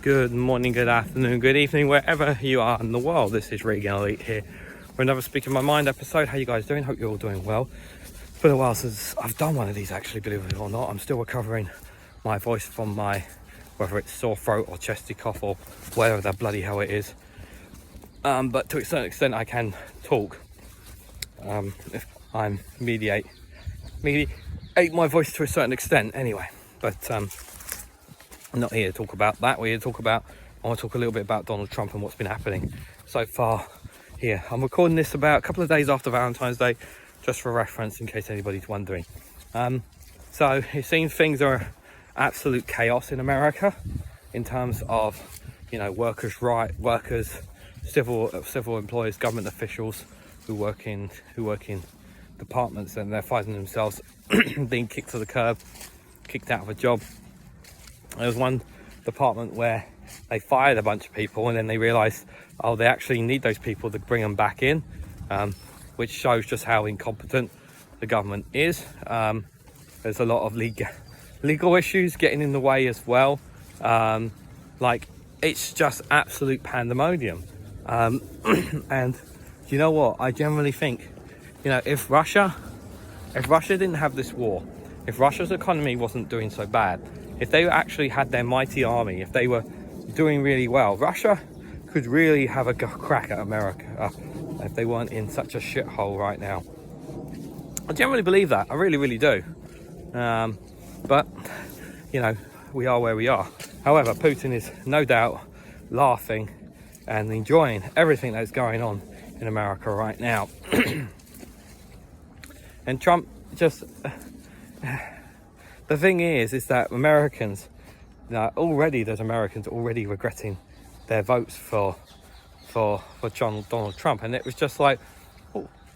Good morning, good afternoon, good evening, wherever you are in the world. This is Reganelite here for another Speaking My Mind episode. How you guys doing? Hope you're all doing well. It's been a while since I've done one of these, actually, believe it or not. I'm still recovering my voice from whether it's sore throat or chesty cough or whatever the bloody hell it is. But to a certain extent I can talk. If I'm mediate my voice to a certain extent anyway. But I'm not here to talk about that. I want to talk a little bit about Donald Trump and what's been happening so far here. I'm recording this about a couple of days after Valentine's Day, just for reference in case anybody's wondering. So it seems things are absolute chaos in America in terms of, workers, civil employees, government officials who work in departments, and they're finding themselves being kicked to the curb, kicked out of a job. There was one department where they fired a bunch of people and then they realized, they actually need those people to bring them back in, which shows just how incompetent the government is. There's a lot of legal issues getting in the way as well. It's just absolute pandemonium. And you know what? I generally think, if Russia didn't have this war, if Russia's economy wasn't doing so bad, if they actually had their mighty army, if they were doing really well, Russia could really have a crack at America if they weren't in such a shithole right now. I generally believe that. I really, really do. But, we are where we are. However, Putin is no doubt laughing and enjoying everything that's going on in America right now. And Trump just... The thing is that Americans, there's Americans already regretting their votes for Donald Trump. And it was just like,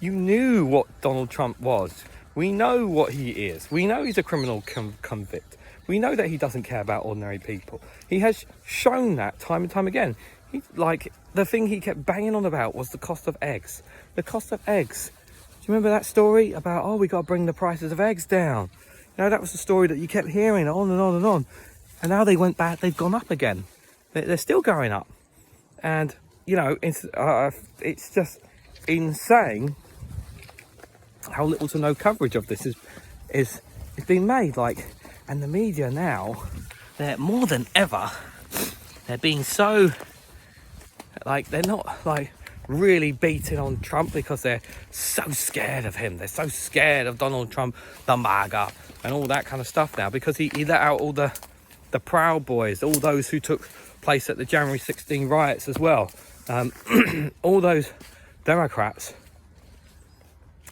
you knew what Donald Trump was. We know what he is. We know he's a criminal convict. We know that he doesn't care about ordinary people. He has shown that time and time again. The thing he kept banging on about was the cost of eggs. The cost of eggs. Do you remember that story about, we got to bring the prices of eggs down? That was the story that you kept hearing on and on and on. And now they went back, they've gone up again. They're still going up. And, it's just insane how little to no coverage of this is being made. And the media now, they're more than ever, they're being so, they're not, really beating on Trump because they're so scared of him. They're so scared of Donald Trump, the MAGA, and all that kind of stuff now, because he let out all the Proud Boys, all those who took place at the January 16 riots as well. All those Democrats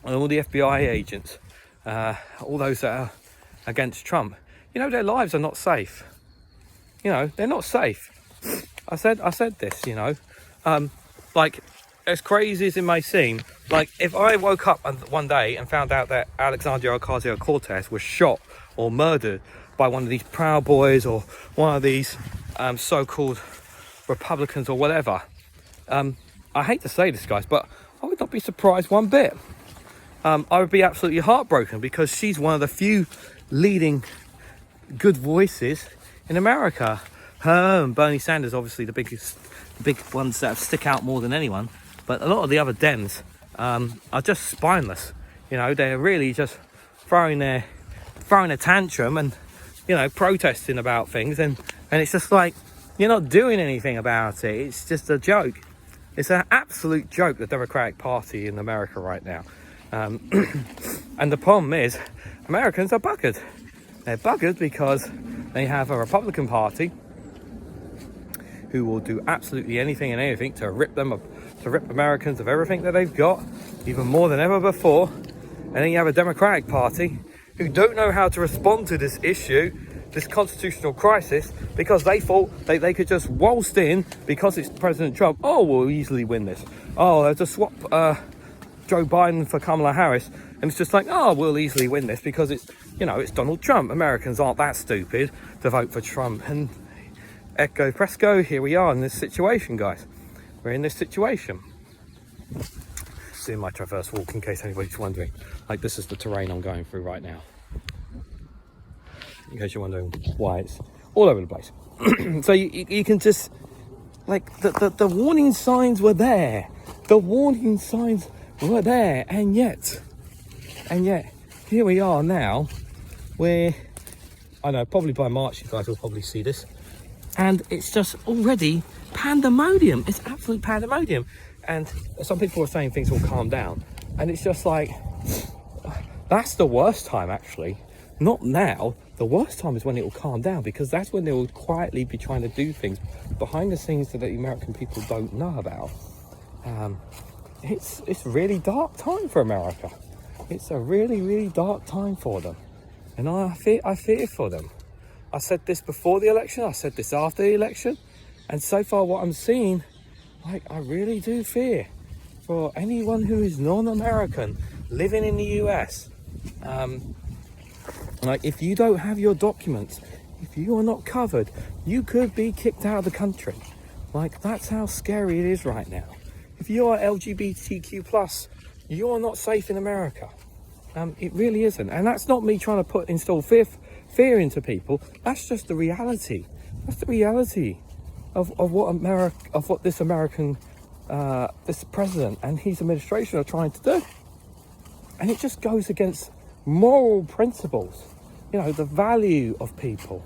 and all the FBI agents, all those that are against Trump, their lives are not safe. They're not safe. I said this, as crazy as it may seem, if I woke up one day and found out that Alexandria Ocasio-Cortez was shot or murdered by one of these Proud Boys or one of these so-called Republicans or whatever, I hate to say this, guys, but I would not be surprised one bit. I would be absolutely heartbroken because she's one of the few leading good voices in America. Her and Bernie Sanders, obviously the big ones that stick out more than anyone. But a lot of the other Dems are just spineless. They're really just throwing a tantrum and, protesting about things. And it's just like, you're not doing anything about it. It's just a joke. It's an absolute joke, the Democratic Party in America right now. And the problem is, Americans are buggered. They're buggered because they have a Republican Party who will do absolutely anything and everything to rip Americans of everything that they've got, even more than ever before. And then you have a Democratic Party who don't know how to respond to this issue, this constitutional crisis, because they thought they could just waltz in because it's President Trump. We'll easily win this. Let's just swap Joe Biden for Kamala Harris. And it's just we'll easily win this because it's Donald Trump. Americans aren't that stupid to vote for Trump. And echo presto, here we are in this situation, guys. We're in this situation. Doing my traverse walk in case anybody's wondering. This is the terrain I'm going through right now. In case you're wondering why it's all over the place. So you can just, like, the warning signs were there. The warning signs were there, and yet here we are now, where, I know, probably by March you guys will probably see this, and it's just already pandemonium. It's absolute pandemonium. And some people are saying things will calm down, and it's just like, that's the worst time, actually. Not now. The worst time is when it will calm down, because that's when they will quietly be trying to do things behind the scenes that the American people don't know about. It's really dark time for America. It's a really dark time for them, and I fear for them. I said this before the election, I said this after the election, and so far what I'm seeing, like, I really do fear for anyone who is non-American living in the US. Like, if you don't have your documents, if you are not covered, you could be kicked out of the country. Like, that's how scary it is right now. If you are LGBTQ+, you are not safe in America. It really isn't. And that's not me trying to instill fear into people. That's just the reality. That's the reality of what this American, this president and his administration are trying to do. And it just goes against moral principles, you know, the value of people.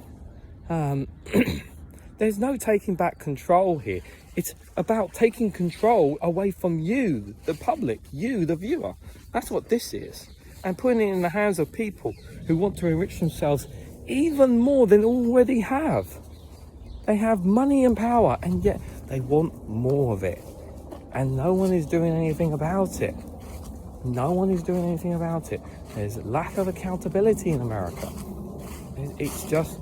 There's no taking back control here. It's about taking control away from you, the public, you, the viewer. That's what this is. And putting it in the hands of people who want to enrich themselves even more than already have. They have money and power, and yet they want more of it. And no one is doing anything about it. No one is doing anything about it. There's lack of accountability in America. It's just,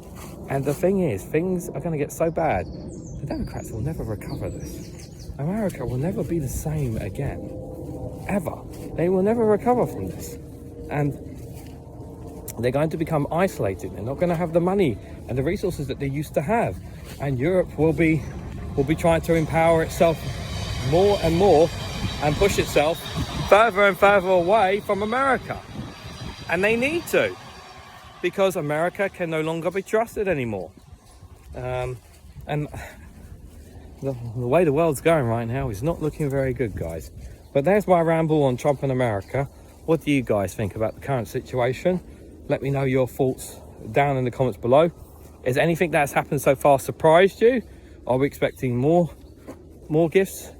and the thing is, things are going to get so bad, the Democrats will never recover this. America will never be the same again. Ever. They will never recover from this. And they're going to become isolated. They're not going to have the money and the resources that they used to have. And Europe will be trying to empower itself more and more and push itself further and further away from America. And they need to, because America can no longer be trusted anymore. And the way the world's going right now is not looking very good, guys. But there's my ramble on Trump and America. What do you guys think about the current situation? Let me know your thoughts down in the comments below. Is anything that's happened so far surprised you? Are we expecting more gifts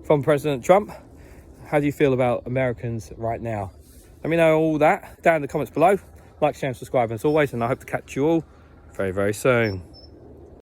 from President Trump? How do you feel about Americans right now? Let me know all that down in the comments below. Like, share and subscribe as always, and I hope to catch you all very soon.